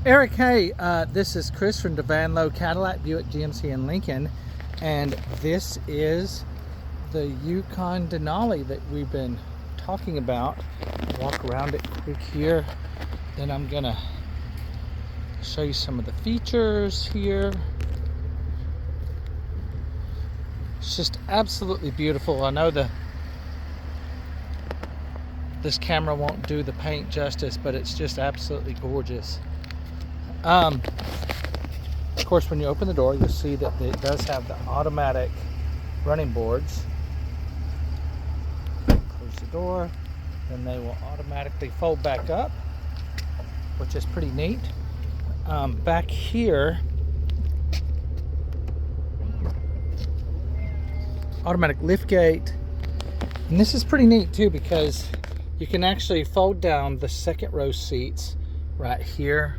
Eric, hey, this is Chris from DeVanlow Cadillac, Buick GMC in Lincoln, and this is the Yukon Denali that we've been talking about. Walk around it quick here, then I'm gonna show you some of the features here. It's just absolutely beautiful. I know this camera won't do the paint justice, but it's just absolutely gorgeous. Of course, when you open the door, you'll see that it does have the automatic running boards. Close the door, and they will automatically fold back up, which is pretty neat. Back here, automatic lift gate, and this is pretty neat too because you can actually fold down the second row seats right here.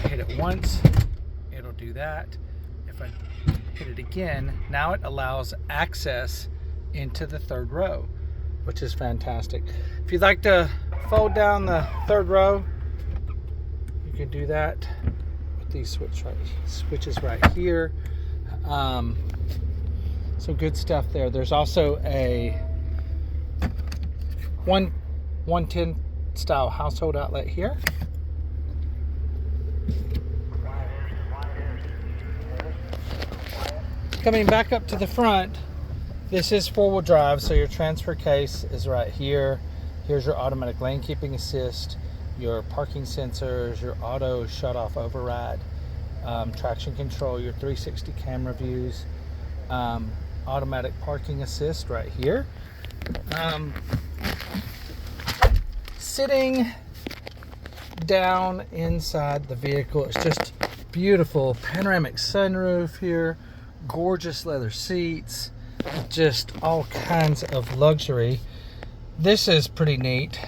Hit it once, it'll do that. If I hit it again, now it allows access into the third row, which is fantastic. If you'd like to fold down the third row, you can do that with these switches right here. Some good stuff there. There's also a 110 style household outlet here. Coming back up to the front, this is four-wheel drive, so your transfer case is right here. Here's your automatic lane keeping assist, your parking sensors, your auto shut-off override, traction control, your 360 camera views, automatic parking assist right here. Sitting down inside the vehicle, it's just beautiful. Panoramic sunroof here, gorgeous leather seats, just all kinds of luxury. This is pretty neat.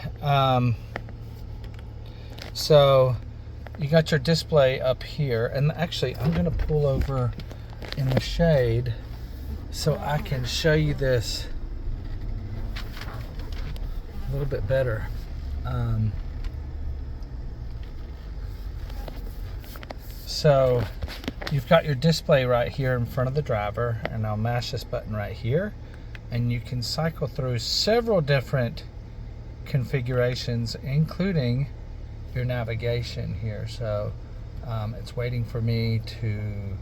So you got your display up here, and actually I'm going to pull over in the shade so I can show you this a little bit better. So you've got your display right here in front of the driver, and I'll mash this button right here, and you can cycle through several different configurations, including your navigation here. So it's waiting for me to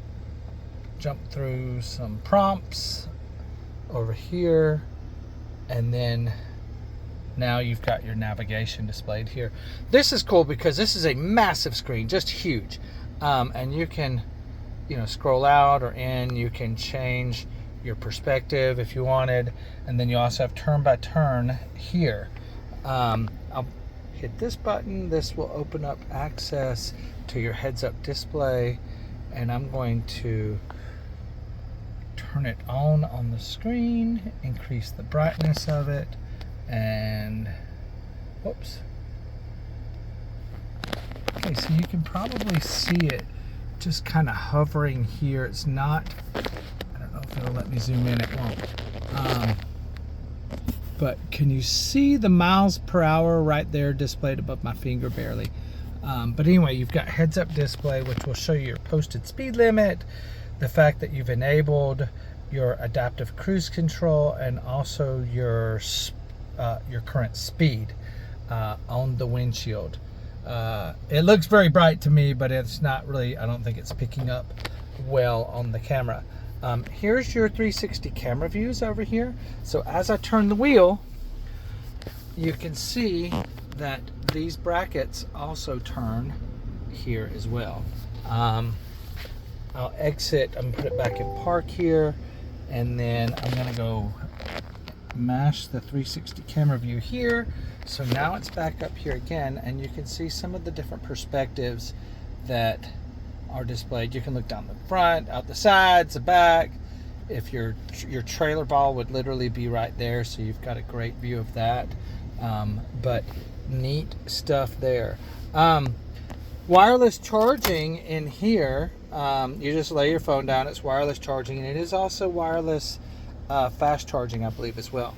jump through some prompts over here, and then now you've got your navigation displayed here. This is cool because this is a massive screen, just huge, and you can scroll out or in. You can change your perspective if you wanted, and then you also have turn by turn here. I'll hit this button. This will open up access to your heads-up display, and I'm going to turn it on the screen, increase the brightness of it, and whoops. Okay, so you can probably see it just kind of hovering here. It's not, I don't know if it'll let me zoom in, it won't. But can you see the miles per hour right there displayed above my finger barely? But anyway, you've got heads-up display, which will show you your posted speed limit, the fact that you've enabled your adaptive cruise control, and also your current speed on the windshield. It looks very bright to me, but it's not really, I don't think it's picking up well on the camera. Here's your 360 camera views over here. So as I turn the wheel, you can see that these brackets also turn here as well. I'll exit, I'm gonna put it back in park here, and then I'm gonna go mash the 360 camera view here. So now it's back up here again, and you can see some of the different perspectives that are displayed. You can look down the front, out the sides, the back. If your trailer ball would literally be right there, so you've got a great view of that. But neat stuff there. Wireless charging in here. You just lay your phone down, it's wireless charging, and it is also wireless fast charging, I believe, as well.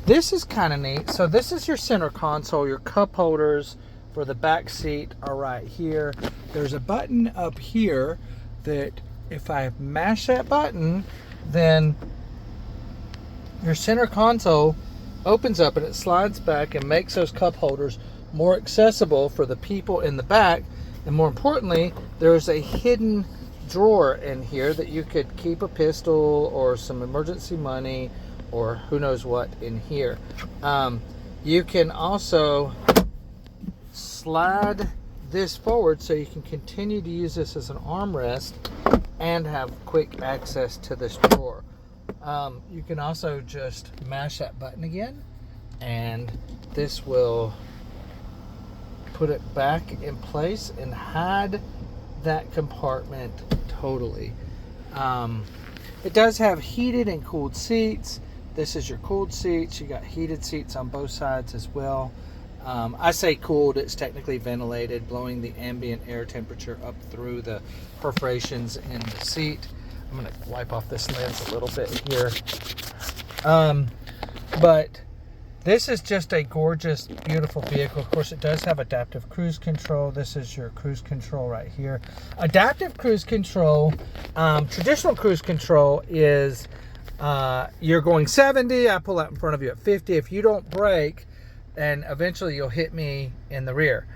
This is kind of neat. So this is your center console, your cup holders for the back seat are right here. There's a button up here that if I mash that button, then your center console opens up and it slides back and makes those cup holders more accessible for the people in the back. And more importantly, there's a hidden drawer in here that you could keep a pistol or some emergency money or who knows what in here. You can also slide this forward so you can continue to use this as an armrest and have quick access to this drawer. You can also just mash that button again and this will put it back in place and hide that compartment totally. It does have heated and cooled seats. This is your cooled seats. You got heated seats on both sides as well. I say cooled, it's technically ventilated, blowing the ambient air temperature up through the perforations in the seat. I'm going to wipe off this lens a little bit here. But this is just a gorgeous, beautiful vehicle. Of course, it does have adaptive cruise control. This is your cruise control right here. Adaptive cruise control, traditional cruise control is you're going 70, I pull out in front of you at 50. If you don't brake, and eventually you'll hit me in the rear.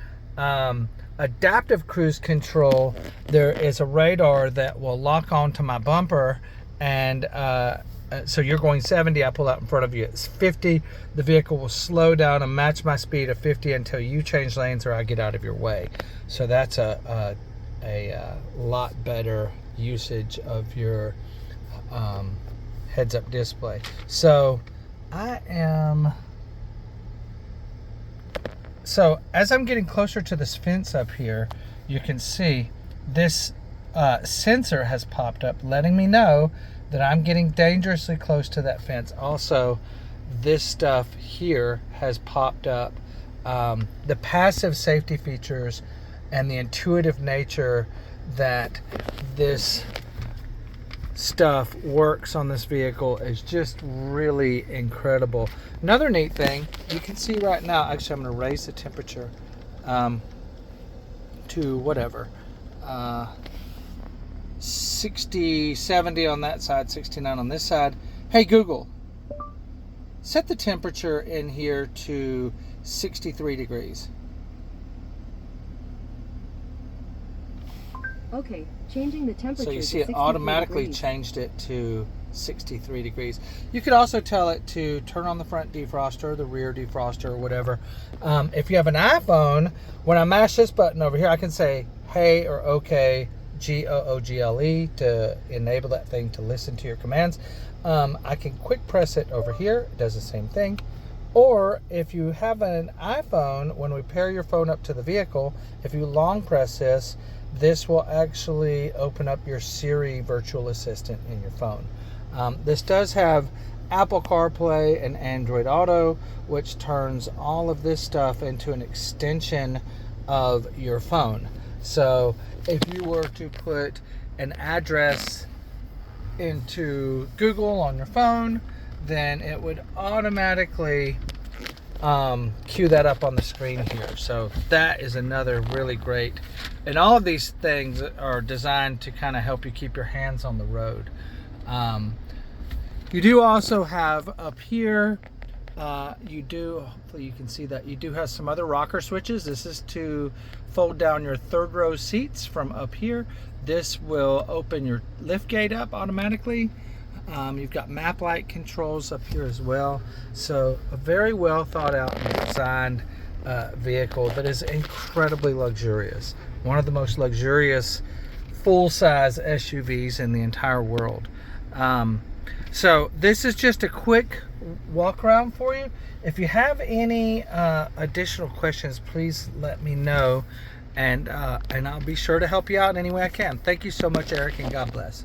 Adaptive cruise control, there is a radar that will lock onto my bumper, and so you're going 70, I pull out in front of you, it's 50. The vehicle will slow down and match my speed of 50 until you change lanes or I get out of your way. So that's a lot better usage of your heads-up display. So as I'm getting closer to this fence up here, you can see this sensor has popped up letting me know that I'm getting dangerously close to that fence. Also, this stuff here has popped up. The passive safety features and the intuitive nature that this stuff works on this vehicle is just really incredible. Another neat thing you can see right now, actually I'm going to raise the temperature to whatever, 60, 70 on that side, 69 on this side. Hey Google, set the temperature in here to 63 degrees. Okay, changing the temperature. So you see it automatically changed it to 63 degrees. You could also tell it to turn on the front defroster, the rear defroster, or whatever. If you have an iPhone, when I mash this button over here, I can say hey or okay, GOOGLE, to enable that thing to listen to your commands. I can quick press it over here, it does the same thing. Or if you have an iPhone, when we pair your phone up to the vehicle, if you long press this, this will actually open up your Siri virtual assistant in your phone. This does have Apple CarPlay and Android Auto, which turns all of this stuff into an extension of your phone. So if you were to put an address into Google on your phone, then it would automatically cue that up on the screen here. So that is another really great, and all of these things are designed to kind of help you keep your hands on the road. You do also have up here, hopefully you can see that, you do have some other rocker switches. This is to fold down your third row seats from up here. This will open your lift gate up automatically. You've got map light controls up here as well. So a very well thought out and designed vehicle that is incredibly luxurious. One of the most luxurious full-size SUVs in the entire world. So this is just a quick walk around for you. If you have any additional questions, please let me know, and I'll be sure to help you out any way I can. Thank you so much, Eric, and God bless.